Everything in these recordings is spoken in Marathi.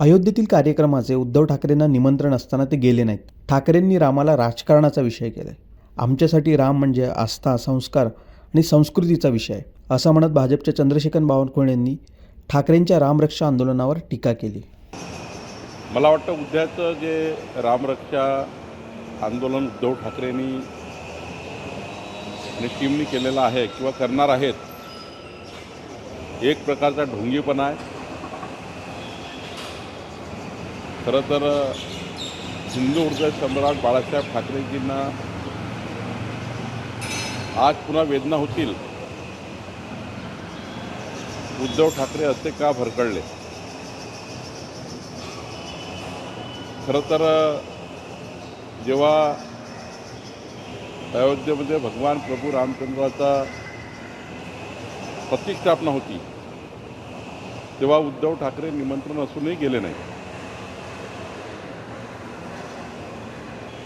अयोध्येतील कार्यक्रमाचे उद्धव ठाकरेंना निमंत्रण असताना ते गेले नाहीत. ठाकरेंनी रामाला राजकारणाचा विषय केलाय. आमच्यासाठी राम म्हणजे आस्था, संस्कार आणि संस्कृतीचा विषय आहे, असं म्हणत भाजपच्या चंद्रशेखर बावनकुळे यांनी ठाकरेंच्या रामरक्षा आंदोलनावर टीका केली. मला वाटतं उद्याचं जे रामरक्षा आंदोलन उद्धव ठाकरेंनी आणि टीमनी केलेलं आहे किंवा करणार आहेत, एक प्रकारचा ढोंगीपणा आहे. खरं तर हिंदू हृदय सम्राट बाळासाहेब ठाकरेजींना आज पुन्हा वेदना होतील. उद्धव ठाकरे असे का भरकळले? खरं तर जेव्हा अयोध्येमध्ये भगवान प्रभू रामचंद्राचा प्रतिष्ठापना होती तेव्हा उद्धव ठाकरे निमंत्रण असूनही गेले नाही.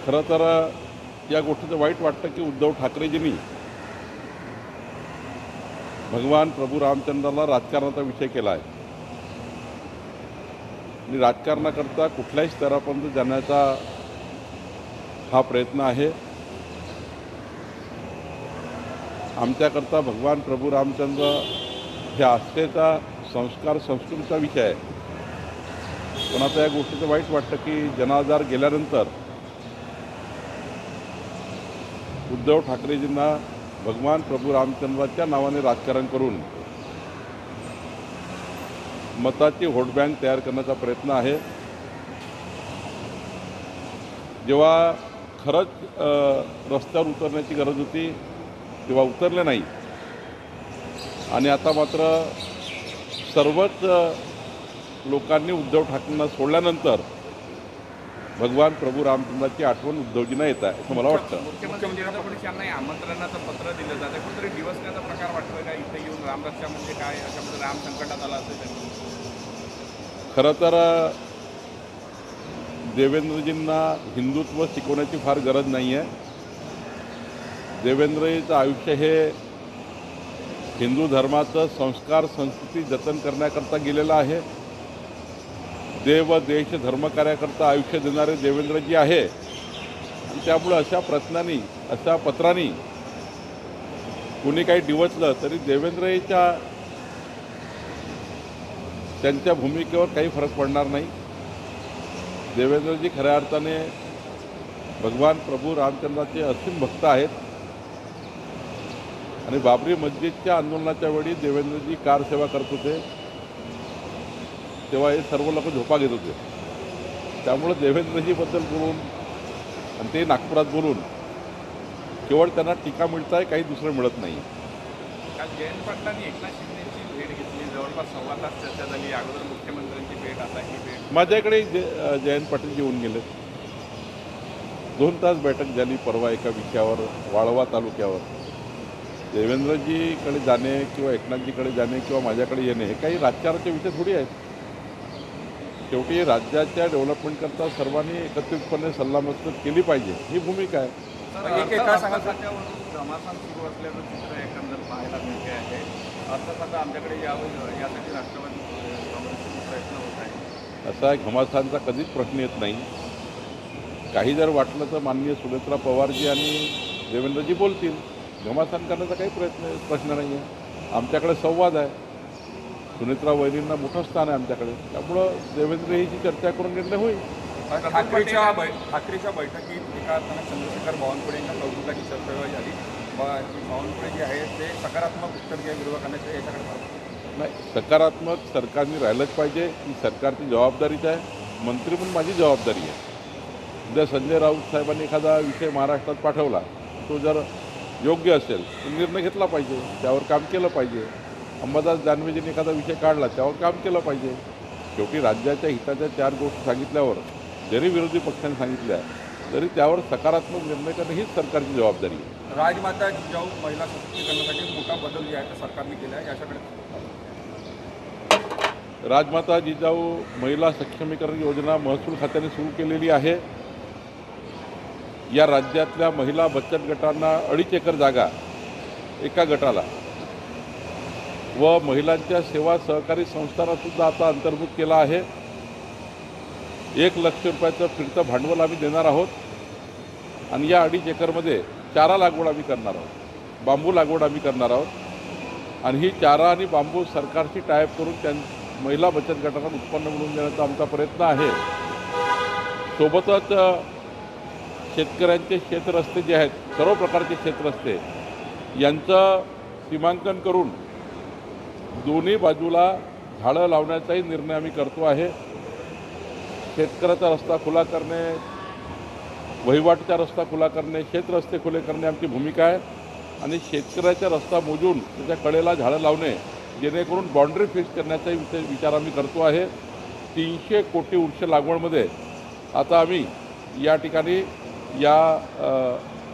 खरं तर या गोष्टीचं वाईट वाटतं की उद्धव ठाकरेजींनी भगवान प्रभू रामचंद्राला राजकारणाचा विषय केला आहे आणि राजकारणाकरता कुठल्याही स्तरापर्यंत जाण्याचा हा प्रयत्न आहे. आमच्याकरता भगवान प्रभू रामचंद्र हे आस्थेचा, संस्कार, संस्कृतीचा विषय आहे. पण आता या गोष्टीचं वाईट वाटतं की जनाधार गेल्यानंतर उद्धव ठाकरेजींना भगवान प्रभू रामचंद्राच्या नावाने राजकारण करून मताची व्होट बँक तयार करण्याचा प्रयत्न आहे. जेव्हा खरंच रस्त्यावर उतरण्याची गरज होती तेव्हा उतरले नाही आणि आता मात्र सर्वच लोकांनी उद्धव ठाकरेंना सोडल्यानंतर भगवान प्रभू रामचंद्राची आठवण उद्धवजींना येत आहे असं मला वाटतं. मुख्यमंत्री देवेंद्र फडणवीस यांना आमंत्रणाचं पत्र दिलं जातं. कुठेतरी दिवसण्याचा प्रकार वाटतोय का? इथे येऊन रामरक्षा म्हणजे काय, याच्यामध्ये राम संकटात आला असेल. खरं तर देवेंद्रजींना हिंदुत्व शिकवण्याची फार गरज नाही आहे. देवेंद्रजीचं आयुष्य हे हिंदू धर्माचं संस्कार, संस्कृती जतन करण्याकरता गेलेलं आहे. देव, देश, धर्मकार्याकरता आयुष्य देणारे देवेंद्रजी आहे आणि त्यामुळे अशा प्रश्नांनी, अशा पत्रांनी कुणी काही डिवचलं तरी देवेंद्रजीच्या त्यांच्या भूमिकेवर काही फरक पडणार नाही. देवेंद्रजी खऱ्या अर्थाने भगवान प्रभू रामचंद्राचे असीम भक्त आहेत आणि बाबरी मस्जिदच्या आंदोलनाच्या वेळी देवेंद्रजी कार सेवा करत होते तेव्हा हे सर्व लोक झोपा घेत होते. त्यामुळे देवेंद्रजीबद्दल बोलून आणि ते नागपुरात बोलून केवळ त्यांना टीका मिळत आहे, काही दुसरं मिळत नाही. काल जयंत पाटलांनी एकनाथ शिंदेची भेट घेतली. जवळपास 1.25 तास चर्चा झाली. अगोदर मुख्यमंत्र्यांची भेट, आता ही भेट. माझ्याकडे जयंत पाटील येऊन गेले. 2 तास बैठक झाली परवा एका विषयावर, वाळवा तालुक्यावर. देवेंद्रजीकडे जाणे किंवा एकनाथजीकडे जाणे किंवा माझ्याकडे येणे हे काही राजकारणाचे विषय थोडी आहेत. शेवटी राज्याच्या डेव्हलपमेंटकरता सर्वांनी एकत्रितपणे सल्लामसलत केली पाहिजे, ही भूमिका आहे. घमासान सुरू असल्याचं चित्र एकंदर पाहायला मिळते आहे. अर्थात आमच्याकडे यावं यासाठी राष्ट्रवादी काँग्रेसचे प्रयत्न होत आहे. असा घमासांचा कधीच प्रश्न येत नाही. काही जर वाटलं तर माननीय सुनेत्रा पवारजी आणि देवेंद्रजी बोलतील. घमासान करण्याचा काही प्रश्न नाही आहे. आमच्याकडे संवाद आहे. सुनेत्रा वहिनींना मोठं स्थान आहे आमच्याकडे. त्यामुळं देवेंद्र हीची चर्चा करून निर्णय होईल. ठाकरेच्या बैठकीत एका अर्थानं चंद्रशेखर बावनकुळेंच्या कौतुकाची चर्चा झाली. बावनकुळे जे आहे ते सकारात्मक उत्तर घ्या विरोधकांच्या याच्याकडे पाहतो नाही. सकारात्मक सरकारने राहिलंच पाहिजे. ही सरकारची जबाबदारीच आहे. मंत्री म्हणून माझी जबाबदारी आहे. उद्या संजय राऊत साहेबांनी एखादा विषय महाराष्ट्रात पाठवला, तो जर योग्य असेल तर निर्णय घेतला पाहिजे, त्यावर काम केलं पाहिजे. अंबादास दानवेजींनी एखादा विषय काढला, त्यावर काम केलं पाहिजे. शेवटी राज्याच्या हिताच्या 4 गोष्टी सांगितल्यावर जरी विरोधी पक्षांनी सांगितल्या तरी त्यावर सकारात्मक निर्णय करणं हीच सरकारची जबाबदारी आहे. राजमाता जिजाऊ महिला सशक्तीकरणासाठी मोठा बदल जे आहे तो सरकारने केला आहे. याच्याकडे राजमाता जिजाऊ महिला सक्षमीकरण योजना महसूल खात्याने सुरू केलेली आहे. या राज्यातल्या महिला बचत गटांना 2.5 एकर जागा एका गटाला व महिलांच्या सेवा सहकारी संस्थांना सुद्धा आता अंतर्भूत केला आहे. 1,00,000 रुपयाचं फिरतं भांडवल आम्ही देणार आहोत आणि या 2.5 एकरमध्ये चारा लागवड आम्ही करणार आहोत, बांबू लागवड आम्ही करणार आहोत आणि ही चारा आणि बांबू सरकारशी टायअप करून महिला बचत गटांना उत्पन्न मिळवून देण्याचा आमचा प्रयत्न आहे. सोबतच शेतकऱ्यांचे शेतरस्ते जे आहेत, सर्व प्रकारचे शेतरस्ते यांचं सीमांकन करून दोन्ही बाजूला झाडं लावण्याचाही निर्णय आम्ही करतो आहे. शेतकऱ्याचा रस्ता खुला करणे, वहिवाटचा रस्ता खुला करणे, शेतरस्ते खुले करणे आमची भूमिका आहे आणि शेतकऱ्याचा रस्ता मोजून त्याच्या कडेला झाडं लावणे जेणेकरून बाउंड्री फिक्स करण्याचाही विचार आम्ही करतो आहे. 300 कोटी वृक्ष लागवडमध्ये आता आम्ही या ठिकाणी या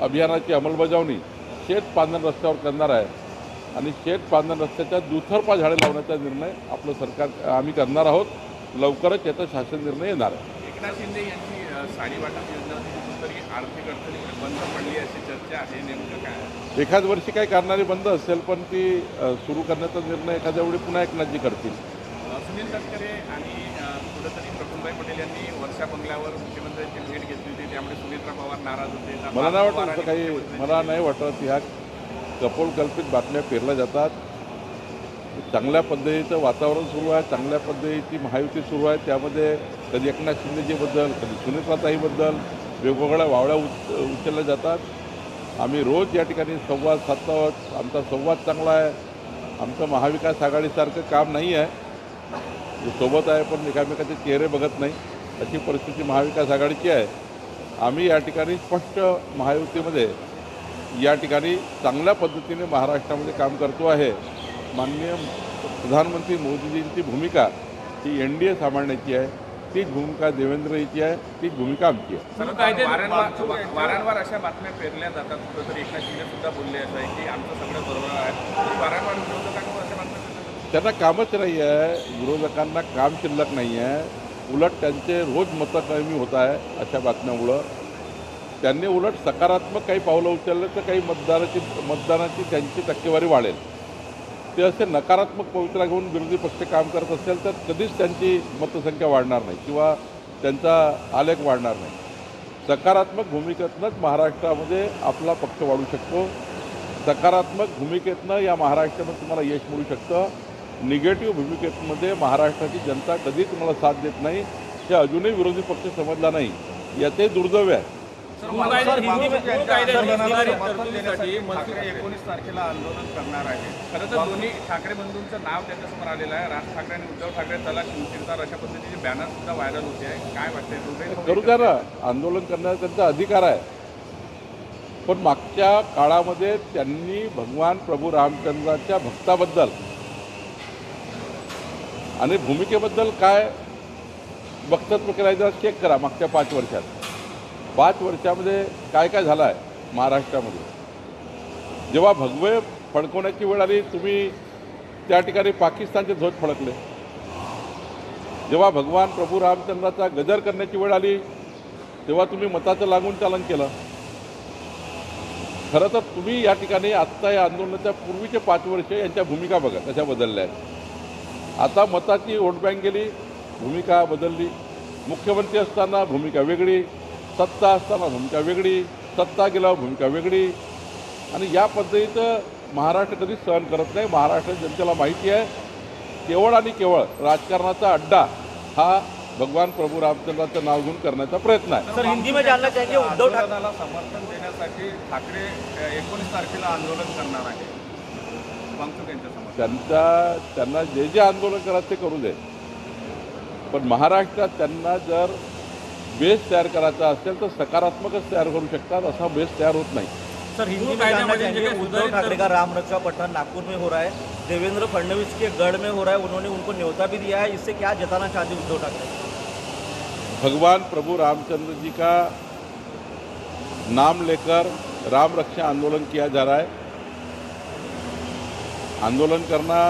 अभियानाची अंमलबजावणी शेतपांधन रस्त्यावर करणार आहे आणि शेतपांधन रस्त्याच्या दुतर्फा झाडे लावण्याचा निर्णय आपलं सरकार आम्ही करणार आहोत. लवकरच याचा शासन निर्णय येणार आहे. एकनाथ शिंदे यांची साडी वाटप योजना कुठेतरी आर्थिक अडचणी बंद पडली अशी चर्चा आहे, नेमकं काय? एखाद वर्षी काही कारणाने बंद असेल पण ती सुरू करण्याचा निर्णय एखाद्या वेळी पुन्हा एकनाथजी करतील. सुनील तटकरे आणि कुठेतरी प्रफुल्लभाई पटेल यांनी वर्षा बंगल्यावर मुख्यमंत्र्यांची भेट घेतली होती, त्यामुळे सुमित्रा पवार नाराज होते. मला नाही वाटत असं काही, मला नाही वाटत. ह्या कपोलकल्पित बातम्या पेरल्या जातात. चांगल्या पद्धतीचं वातावरण सुरू आहे, चांगल्या पद्धतीची महायुती सुरू आहे. त्यामध्ये कधी एकनाथ शिंदेजीबद्दल, कधी सुनेत्राताईबद्दल वेगवेगळ्या वावड्या उचलल्या जातात. आम्ही रोज या ठिकाणी संवाद साधतो आहोत. आमचा संवाद चांगला आहे. आमचं महाविकास आघाडीसारखं काम नाही आहे, सोबत आहे पण एकामेकाचे चेहरे बघत नाही, अशी परिस्थिती महाविकास आघाडीची आहे. आम्ही या ठिकाणी स्पष्ट महायुतीमध्ये या ठिकाणी चांगल्या पद्धतीने महाराष्ट्रामध्ये काम करतो आहे. माननीय प्रधानमंत्री मोदीजींची भूमिका ही NDA सांभाळण्याची आहे, तीच भूमिका देवेंद्रजीची आहे, तीच भूमिका आमची आहे. वारंवार अशा बातम्या पेरल्या जातात. कुठेतरी एकनाथ शिंदे सुद्धा बोलले असं आहे की आमचं सगळं बरोबर आहे. वारंवार विरोधकांवर अशा बातम्या त्यांना कामच नाही आहे, विरोधकांना काम शिल्लक नाही आहे. उलट त्यांचे रोज मतं कमी होत आहे अशा बातम्यामुळं. त्यांनी उलट सकारात्मक काही पावलं उचललं तर काही मतदानाची त्यांची टक्केवारी वाढेल. ते असे नकारात्मक पवित्रा घेऊन विरोधी पक्ष काम करत असेल तर कधीच त्यांची मतसंख्या वाढणार नाही किंवा त्यांचा आलेख वाढणार नाही. सकारात्मक भूमिकेतनंच महाराष्ट्रामध्ये आपला पक्ष वाढू शकतो. सकारात्मक भूमिकेतनं या महाराष्ट्रामध्ये तुम्हाला यश मिळू शकतं. निगेटिव्ह भूमिकेमध्ये महाराष्ट्राची जनता कधी तुम्हाला साथ देत नाही. हे अजूनही विरोधी पक्ष समजला नाही, याचे दुर्दैव आहे. ठाकरे 19 तारखेला आंदोलन करणार आहे. खरं तर दोन्ही ठाकरे बंधूंचं नाव त्याच्यासमोर आलेलं आहे. राज ठाकरे आणि उद्धव ठाकरे त्याला शिवसेनेचा अशा पद्धतीचे बॅनर सुद्धा व्हायरल होते आहे. काय वाटतंय? करू द्या ना, आंदोलन करण्याचा त्यांचा अधिकार आहे. पण मागच्या काळामध्ये त्यांनी भगवान प्रभू रामचंद्राच्या भक्ताबद्दल आणि भूमिकेबद्दल काय वक्तव्य केलं जरा चेक करा. मागच्या 5 वर्षात 5 वर्षामध्ये काय काय झालं आहे महाराष्ट्रामध्ये. जेव्हा भगवे फडकवण्याची वेळ आली तुम्ही त्या ठिकाणी पाकिस्तानचे ध्वज फडकले. जेव्हा भगवान प्रभू रामचंद्राचा गजर करण्याची वेळ आली तेव्हा तुम्ही मताचं लागून चालन केलं. खरं तर तुम्ही या ठिकाणी आत्ता या आंदोलनाच्या पूर्वीचे 5 वर्ष यांच्या भूमिका बघा कशा बदलल्या आहेत. आता मताची वोट बँक गेली, भूमिका बदलली. मुख्यमंत्री असताना भूमिका वेगळी, सत्ता असताना भूमिका वेगळी, सत्ता गेल्यावर भूमिका वेगळी. आणि या पद्धतीचं महाराष्ट्र कधीच सहन करत नाही. महाराष्ट्र जनतेला माहिती आहे केवळ आणि केवळ राजकारणाचा अड्डा हा भगवान प्रभू रामचंद्राचं नाव घेऊन करण्याचा प्रयत्न आहे. सर हिंदी में जानना चाहेंगे उद्धव ठाकरेला समर्थन देण्यासाठी ठाकरे 19 तारखेला आंदोलन करणार आहे. वांगचूक यांच्या समोर त्यांना जे जे आंदोलन करायचं ते करू दे. पण महाराष्ट्रात त्यांना जर बेस तयार करायचा असेल तर सकारात्मकच तयार करू शकतात. असा बेस तयार होत नाही. सर हिंदी में जानना चाहेंगे उद्धव ठाकरे का राम रक्षा पट्टा नागपुर में हो रहा है, देवेंद्र फडणवीस के गढ़ में हो रहा है, उन्होंने उनको न्योता भी दिया है, इससे क्या जताना चाहते उद्धव ठाकरे? भगवान प्रभु रामचंद्र जी का नाम लेकर राम रक्षा आंदोलन किया जा रहा है. आंदोलन करना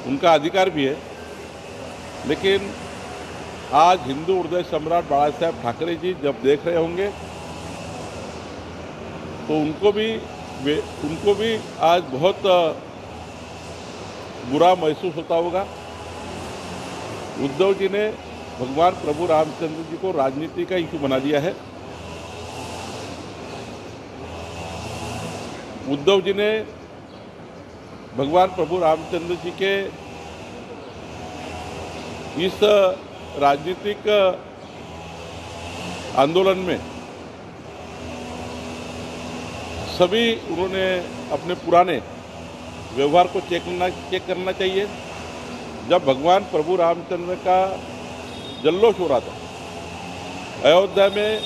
उनका अधिकार भी है, लेकिन आज हिंदू हृदय सम्राट बाला साहेब ठाकरे जी जब देख रहे होंगे तो उनको भी आज बहुत बुरा महसूस होता होगा. उद्धव जी ने भगवान प्रभु रामचंद्र जी को राजनीति का इशू बना दिया है। उद्धव जी ने भगवान प्रभु रामचंद्र जी के इस राजनीतिक आंदोलन में सभी उन्होंने अपने पुराने व्यवहार को चेक करना चाहिए। जब भगवान प्रभु रामचंद्र का जल्लोष हो रहा था, अयोध्या में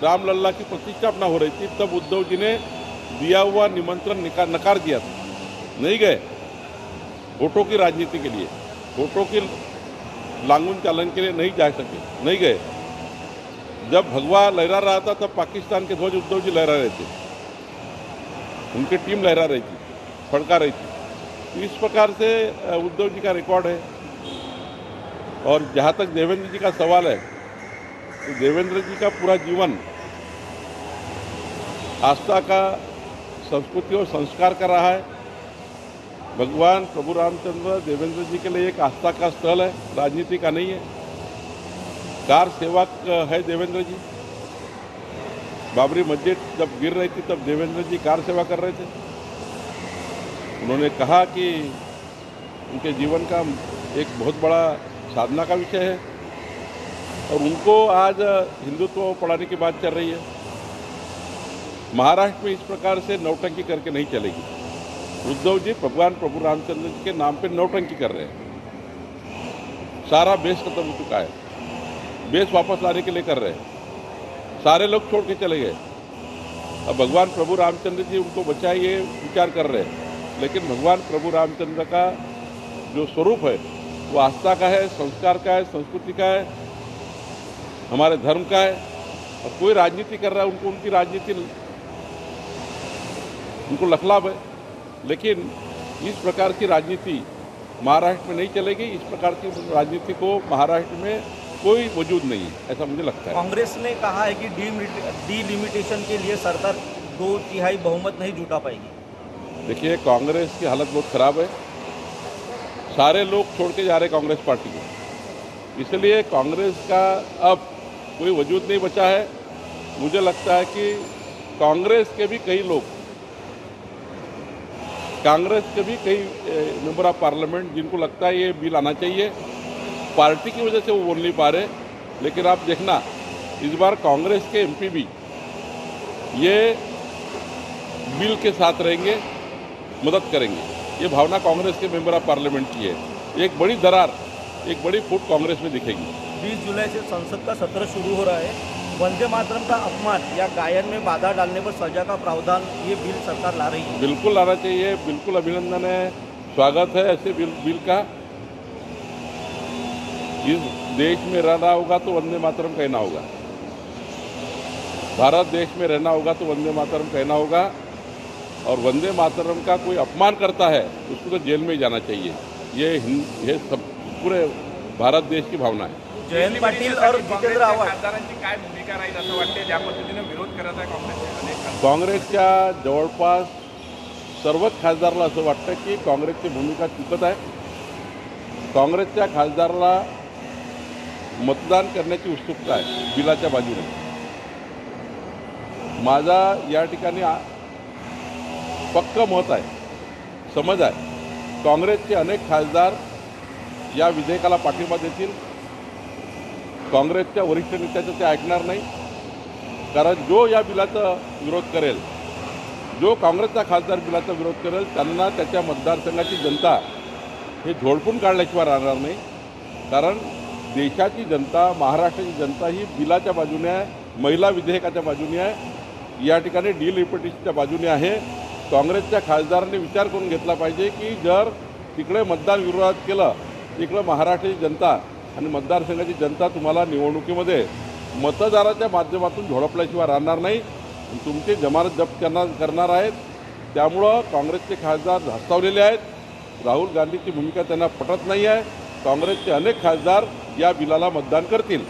रामलल्ला की प्रतिष्ठापना हो रही थी, तब उद्धव जी ने दिया हुआ निमंत्रण नकार दिया था, नहीं गए। वोटों की राजनीति के लिए, वोटों की लांगून चालन के लिए नहीं जा सके, नहीं गए। जब भगवा लहरा रहा था तब पाकिस्तान के ध्वज उद्धव जी लहरा रहे थे, उनकी टीम लहरा रही थी, फड़का रही थी। तो इस प्रकार से उद्धव जी का रिकॉर्ड है। और जहाँ तक देवेंद्र जी का सवाल है, तो देवेंद्र जी का पूरा जीवन आस्था का, संस्कृति और संस्कार का रहा है। भगवान प्रभु रामचंद्र देवेंद्र जी के लिए एक आस्था का स्थल है, राजनीति का नहीं है। कार सेवक है देवेंद्र जी। बाबरी मस्जिद जब गिर रही थी तब देवेंद्र जी कार सेवा कर रहे थे। उन्होंने कहा कि उनके जीवन का एक बहुत बड़ा साधना का विषय है और उनको आज हिंदुत्व पढ़ाने की बात चल रही है। महाराष्ट्र में इस प्रकार से नौटंकी करके नहीं चलेगी। उद्धव जी भगवान प्रभु रामचंद्र जी के नाम पे नौटंकी कर रहे हैं। सारा बेस खत्म हो चुका है, बेस वापस लाने के लिए कर रहे हैं। सारे लोग छोड़ के चले गए। अब भगवान प्रभु रामचंद्र जी उनको बचाए ये विचार कर रहे हैं, लेकिन भगवान प्रभु रामचंद्र का जो स्वरूप है वो आस्था का है, संस्कार का है, संस्कृति का है, हमारे धर्म का है। और कोई राजनीति कर रहा है, उनको उनकी राजनीति, उनको लखलाभ है। लेकिन इस प्रकार की राजनीति महाराष्ट्र में नहीं चलेगी। इस प्रकार की राजनीति को महाराष्ट्र में कोई वजूद नहीं है, ऐसा मुझे लगता है। कांग्रेस ने कहा है कि डीलिमिटेशन के लिए सरकार 2/3 बहुमत नहीं जुटा पाएगी। देखिए, कांग्रेस की हालत बहुत खराब है। सारे लोग छोड़ के जा रहे कांग्रेस पार्टी को, इसलिए कांग्रेस का अब कोई वजूद नहीं बचा है। मुझे लगता है कि कांग्रेस के भी कई लोग, कांग्रेस के भी कई मेंबर ऑफ पार्लियामेंट जिनको लगता है ये बिल आना चाहिए, पार्टी की वजह से वो बोल नहीं पा रहे। लेकिन आप देखना, इस बार कांग्रेस के एमपी भी ये बिल के साथ रहेंगे, मदद करेंगे। ये भावना कांग्रेस के मेंबर ऑफ पार्लियामेंट की है। एक बड़ी दरार, एक बड़ी फूट कांग्रेस में दिखेगी। 20 जुलाई से संसद का सत्र शुरू हो रहा है। वंदे मातरम का अपमान या गायन में बाधा डालने पर सजा का प्रावधान ये बिल सरकार ला रही है। बिल्कुल लाना चाहिए, बिल्कुल अभिनंदन है, स्वागत है ऐसे बिल का। इस देश में रहना होगा तो वंदे मातरम कहना होगा, भारत देश में रहना होगा तो वंदे मातरम कहना होगा। और वंदे मातरम का कोई अपमान करता है उसको तो जेल में ही जाना चाहिए। ये सब पूरे भारत देश की भावना है। जयंत पाटील और जितेंद्र आव्हाड खासदारांची काय भूमिका राहील असं वाटते, ज्या पद्धतीने विरोध करत आहे काँग्रेसचे अनेक खासदार? काँग्रेसच्या जवळपास सर्वच खासदाराला असं वाटतं की काँग्रेसची भूमिका चुकत आहे। काँग्रेसच्या खासदाराला मतदान करण्याची उत्सुकता आहे बिलाच्या बाजूने। माझा या ठिकाणी पक्का मत आहे, समज आहे, काँग्रेसचे अनेक खासदार या विधेयकाला पाठिंबा देतील। काँग्रेसच्या वरिष्ठ नेत्याचं ते ऐकणार नाही, कारण जो या बिलाचा विरोध करेल, जो काँग्रेसचा खासदार बिलाचा विरोध करेल, त्यांना त्याच्या मतदारसंघाची जनता हे झोडपून काढल्याशिवाय राहणार नाही। कारण देशाची जनता, महाराष्ट्राची जनता ही बिलाच्या बाजूने आहे, महिला विधेयकाच्या बाजूने आहे, या ठिकाणी डीलिमिटेशनच्या बाजूने आहे। काँग्रेसच्या खासदारांनी विचार करून घेतला पाहिजे की जर तिकडे मतदान विरोधात केलं, तिकडं महाराष्ट्राची जनता आणि मतदारसंघाची जनता तुम्हाला निवडणुकीमध्ये मतदाराच्या माध्यमातून झोडपल्याशिवाय राहणार नाही, तुमची जमानत जप्त करणार आहेत। त्यामुळं काँग्रेसचे खासदार धास्तावलेले आहेत। राहुल गांधीची भूमिका त्यांना पटत नाही आहे। काँग्रेसचे अनेक खासदार या बिलाला मतदान करतील।